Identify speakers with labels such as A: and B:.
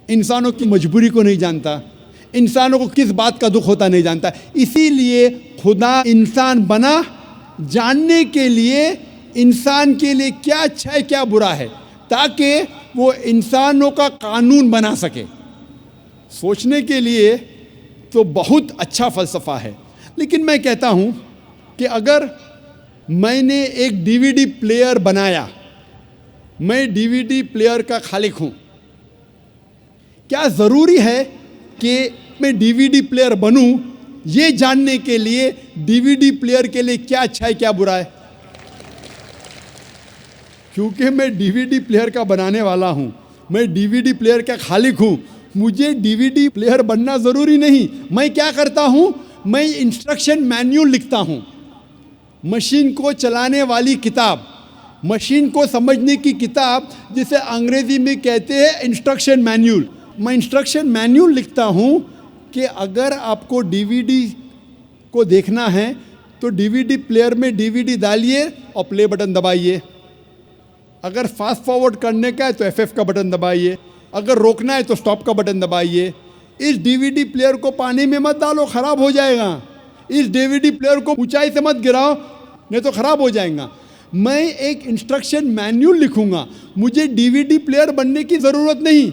A: इंसानों की मजबूरी को नहीं जानता, इंसानों को किस बात का दुख होता नहीं जानता। इसीलिए खुदा इंसान बना जानने के लिए इंसान के लिए क्या अच्छा है क्या बुरा है, ताकि वो इंसानों का कानून बना सके। सोचने के लिए तो बहुत अच्छा फ़लसफ़ा है, लेकिन मैं कहता हूँ कि अगर मैंने एक डीवीडी प्लेयर बनाया, मैं डीवीडी प्लेयर का खालिक हूँ, क्या ज़रूरी है कि मैं डीवीडी प्लेयर बनूं ये जानने के लिए डीवीडी प्लेयर के लिए क्या अच्छा है क्या बुरा है? क्योंकि मैं डीवीडी प्लेयर का बनाने वाला हूं, मैं डीवीडी प्लेयर का खालिक हूं, मुझे डीवीडी प्लेयर बनना ज़रूरी नहीं। मैं क्या करता हूं, मैं इंस्ट्रक्शन मैन्यूल लिखता हूं, मशीन को चलाने वाली किताब, मशीन को समझने की किताब, जिसे अंग्रेज़ी में कहते हैं इंस्ट्रक्शन मैन्यूल। मैं इंस्ट्रक्शन मैन्यूल लिखता हूं कि अगर आपको डीवीडी को देखना है तो डीवीडी प्लेयर में डीवीडी डालिए और प्ले बटन दबाइए। अगर फास्ट फॉरवर्ड करने का है तो FF का बटन दबाइए, अगर रोकना है तो स्टॉप का बटन दबाइए। इस डीवीडी प्लेयर को पानी में मत डालो, ख़राब हो जाएगा। इस डीवीडी प्लेयर को ऊंचाई से मत गिराओ, नहीं तो ख़राब हो जाएगा। मैं एक इंस्ट्रक्शन मैन्यूल लिखूंगा, मुझे डीवीडी प्लेयर बनने की ज़रूरत नहीं।